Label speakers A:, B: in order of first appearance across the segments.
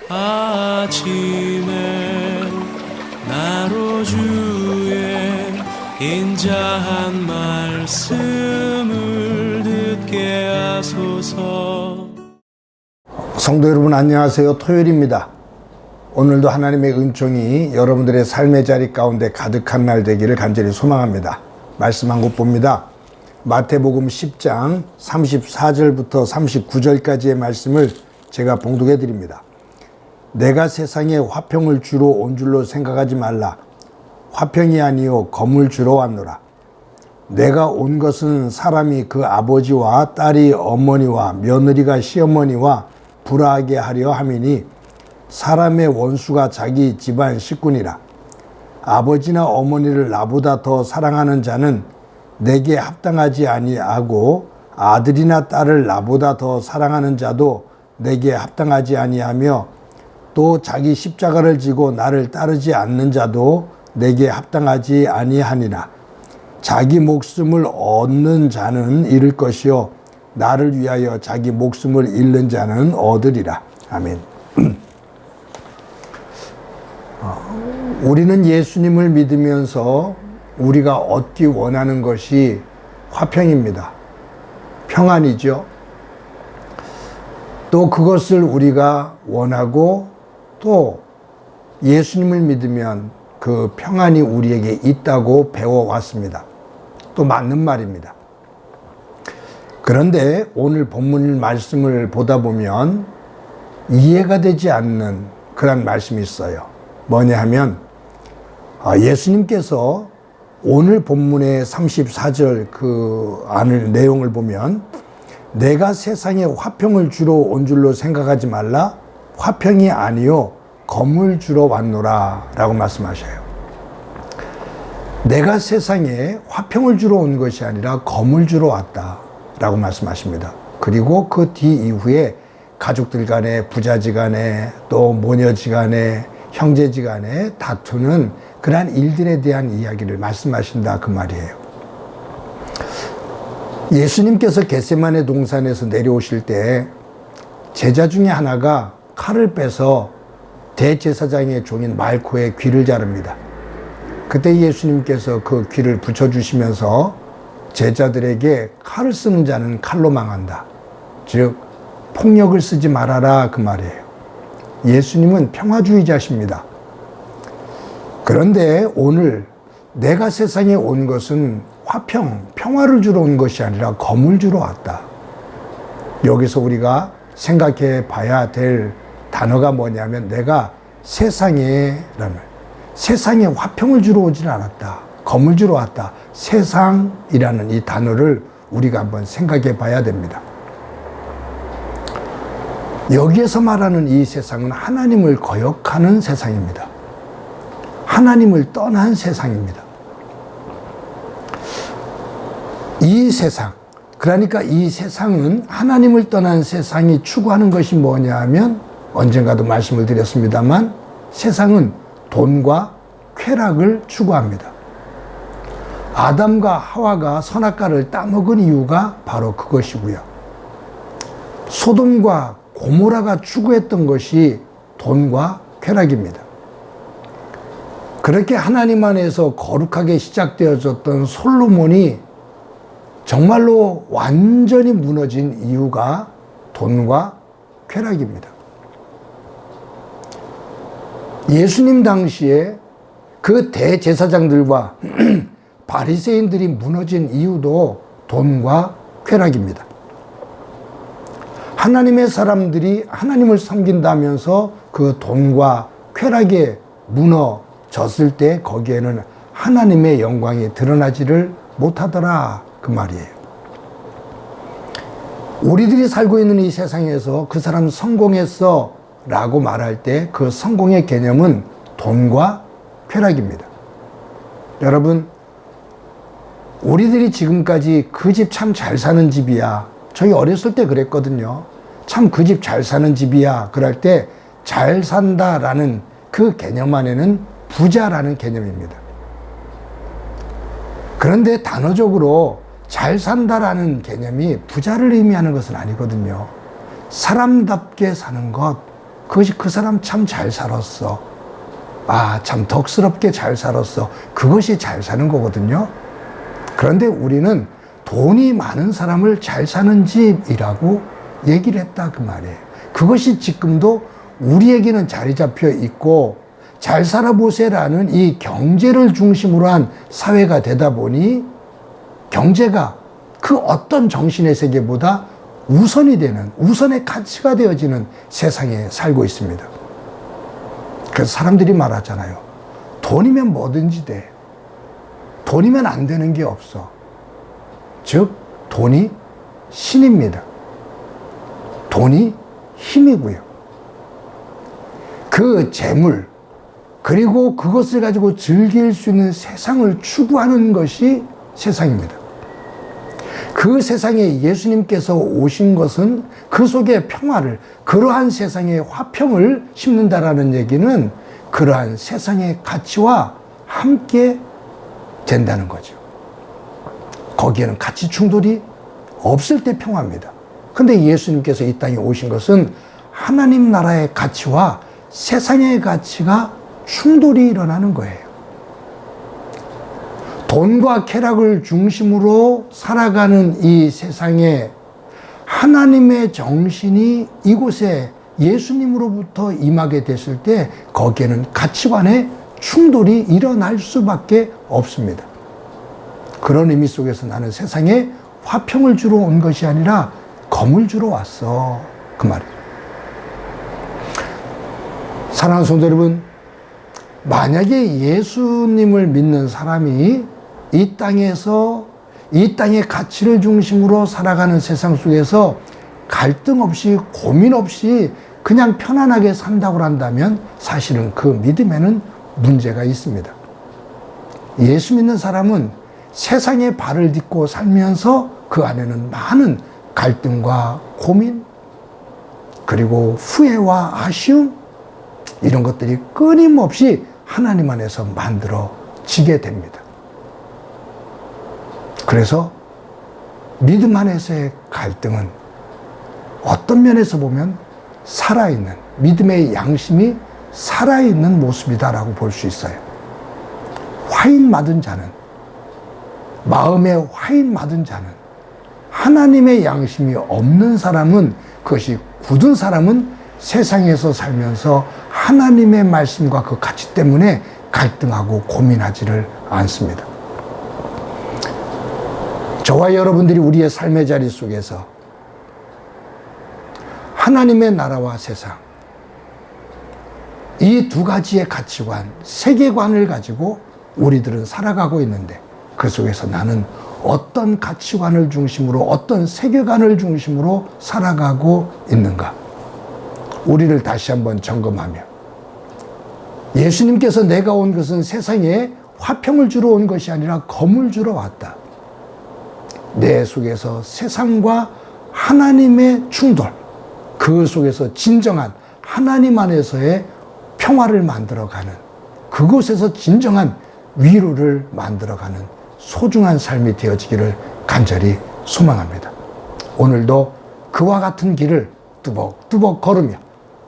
A: 아침에 나로 주의 인자한 말씀을 듣게 하소서.
B: 성도 여러분 안녕하세요. 토요일입니다. 오늘도 하나님의 은총이 여러분들의 삶의 자리 가운데 가득한 날 되기를 간절히 소망합니다. 말씀 한 곳 봅니다. 마태복음 10장 34절부터 39절까지의 말씀을 제가 봉독해 드립니다. 내가 세상에 화평을 주러 온 줄로 생각하지 말라. 화평이 아니요 검을 주러 왔노라. 내가 온 것은 사람이 그 아버지와 딸이 어머니와 며느리가 시어머니와 불화하게 하려 함이니 사람의 원수가 자기 집안 식구니라. 아버지나 어머니를 나보다 더 사랑하는 자는 내게 합당하지 아니하고 아들이나 딸을 나보다 더 사랑하는 자도 내게 합당하지 아니하며 또 자기 십자가를 지고 나를 따르지 않는 자도 내게 합당하지 아니하니라. 자기 목숨을 얻는 자는 잃을 것이요 나를 위하여 자기 목숨을 잃는 자는 얻으리라. 아멘. 우리는 예수님을 믿으면서 우리가 얻기 원하는 것이 화평입니다. 평안이죠. 또 그것을 우리가 원하고 또 예수님을 믿으면 그 평안이 우리에게 있다고 배워왔습니다. 또 맞는 말입니다. 그런데 오늘 본문 말씀을 보다 보면 이해가 되지 않는 그런 말씀이 있어요. 뭐냐 하면 예수님께서 오늘 본문의 34절 그 안을 내용을 보면 내가 세상에 화평을 주러 온 줄로 생각하지 말라. 화평이 아니요 검을 주러 왔노라 라고 말씀하셔요. 내가 세상에 화평을 주러 온 것이 아니라 검을 주러 왔다 라고 말씀하십니다. 그리고 그 뒤 이후에 가족들 간에 부자지 간에 또 모녀지 간에 형제지 간에 다투는 그러한 일들에 대한 이야기를 말씀하신다 그 말이에요. 예수님께서 겟세마네 동산에서 내려오실 때 제자 중에 하나가 칼을 빼서 대제사장의 종인 말코의 귀를 자릅니다. 그때 예수님께서 그 귀를 붙여주시면서 제자들에게 칼을 쓰는 자는 칼로 망한다. 즉 폭력을 쓰지 말아라 그 말이에요. 예수님은 평화주의자십니다. 그런데 오늘 내가 세상에 온 것은 평화를 주러 온 것이 아니라 검을 주러 왔다. 여기서 우리가 생각해 봐야 될 단어가 뭐냐면 내가 세상에 화평을 주러 오지는 않았다. 검을 주러 왔다. 세상이라는 이 단어를 우리가 한번 생각해 봐야 됩니다. 여기에서 말하는 이 세상은 하나님을 거역하는 세상입니다. 하나님을 떠난 세상입니다. 이 세상, 그러니까 이 세상은 하나님을 떠난 세상이 추구하는 것이 뭐냐 하면 언젠가도 말씀을 드렸습니다만 세상은 돈과 쾌락을 추구합니다. 아담과 하와가 선악과를 따먹은 이유가 바로 그것이고요. 소돔과 고모라가 추구했던 것이 돈과 쾌락입니다. 그렇게 하나님 안에서 거룩하게 시작되어졌던 솔로몬이 정말로 완전히 무너진 이유가 돈과 쾌락입니다. 예수님 당시에 그 대제사장들과 바리새인들이 무너진 이유도 돈과 쾌락입니다. 하나님의 사람들이 하나님을 섬긴다면서 그 돈과 쾌락에 무너졌을 때 거기에는 하나님의 영광이 드러나지를 못하더라 그 말이에요. 우리들이 살고 있는 이 세상에서 그 사람 성공했어 라고 말할 때 그 성공의 개념은 돈과 쾌락입니다. 여러분, 우리들이 지금까지 그 집 참 잘 사는 집이야. 저희 어렸을 때 그랬거든요. 참 그 집 잘 사는 집이야. 그럴 때 잘 산다라는 그 개념 안에는 부자라는 개념입니다. 그런데 단어적으로 잘 산다라는 개념이 부자를 의미하는 것은 아니거든요. 사람답게 사는 것, 그것이 그 사람 참 잘 살았어. 아, 참 덕스럽게 잘 살았어. 그것이 잘 사는 거거든요. 그런데 우리는 돈이 많은 사람을 잘 사는 집이라고 얘기를 했다 그 말이에요. 그것이 지금도 우리에게는 자리 잡혀 있고 잘 살아보세라는 이 경제를 중심으로 한 사회가 되다 보니 경제가 그 어떤 정신의 세계보다 우선이 되는, 우선의 가치가 되어지는 세상에 살고 있습니다. 그래서 사람들이 말하잖아요. 돈이면 뭐든지 돼. 돈이면 안 되는 게 없어. 즉, 돈이 신입니다. 돈이 힘이고요. 그 재물, 그리고 그것을 가지고 즐길 수 있는 세상을 추구하는 것이 세상입니다. 그 세상에 예수님께서 오신 것은 그 속에 평화를, 그러한 세상에 화평을 심는다라는 얘기는 그러한 세상의 가치와 함께 된다는 거죠. 거기에는 가치 충돌이 없을 때 평화입니다. 근데 예수님께서 이 땅에 오신 것은 하나님 나라의 가치와 세상의 가치가 충돌이 일어나는 거예요. 돈과 쾌락을 중심으로 살아가는 이 세상에 하나님의 정신이 이곳에 예수님으로부터 임하게 됐을 때 거기에는 가치관의 충돌이 일어날 수밖에 없습니다. 그런 의미 속에서 나는 세상에 화평을 주러 온 것이 아니라 검을 주러 왔어. 그 말이에요. 사랑하는 성도 여러분, 만약에 예수님을 믿는 사람이 이 땅에서 이 땅의 가치를 중심으로 살아가는 세상 속에서 갈등 없이 고민 없이 그냥 편안하게 산다고 한다면 사실은 그 믿음에는 문제가 있습니다. 예수 믿는 사람은 세상에 발을 딛고 살면서 그 안에는 많은 갈등과 고민, 그리고 후회와 아쉬움, 이런 것들이 끊임없이 하나님 안에서 만들어지게 됩니다. 그래서 믿음 안에서의 갈등은 어떤 면에서 보면 살아있는, 믿음의 양심이 살아있는 모습이다라고 볼 수 있어요. 화인 맞은 자는, 마음에 화인 맞은 자는, 하나님의 양심이 없는 사람은, 그것이 굳은 사람은 세상에서 살면서 하나님의 말씀과 그 가치 때문에 갈등하고 고민하지를 않습니다. 저와 여러분들이 우리의 삶의 자리 속에서 하나님의 나라와 세상, 이 두 가지의 가치관, 세계관을 가지고 우리들은 살아가고 있는데 그 속에서 나는 어떤 가치관을 중심으로, 어떤 세계관을 중심으로 살아가고 있는가? 우리를 다시 한번 점검하며, 예수님께서 내가 온 것은 세상에 화평을 주러 온 것이 아니라 검을 주러 왔다. 내 속에서 세상과 하나님의 충돌, 그 속에서 진정한 하나님 안에서의 평화를 만들어가는, 그곳에서 진정한 위로를 만들어가는 소중한 삶이 되어지기를 간절히 소망합니다. 오늘도 그와 같은 길을 뚜벅뚜벅 걸으며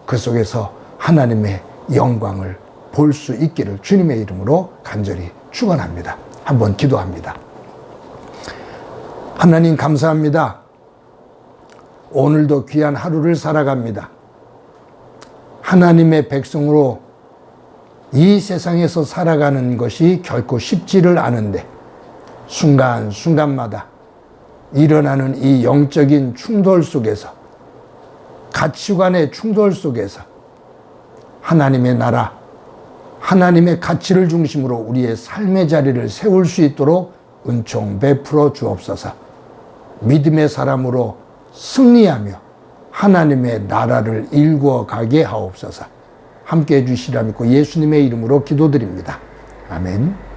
B: 그 속에서 하나님의 영광을 볼 수 있기를 주님의 이름으로 간절히 축원합니다. 한번 기도합니다. 하나님 감사합니다. 오늘도 귀한 하루를 살아갑니다. 하나님의 백성으로 이 세상에서 살아가는 것이 결코 쉽지를 않은데 순간순간마다 일어나는 이 영적인 충돌 속에서, 가치관의 충돌 속에서 하나님의 나라, 하나님의 가치를 중심으로 우리의 삶의 자리를 세울 수 있도록 은총 베풀어 주옵소서. 믿음의 사람으로 승리하며 하나님의 나라를 일구어 가게 하옵소서. 함께해 주시라 믿고 예수님의 이름으로 기도드립니다. 아멘.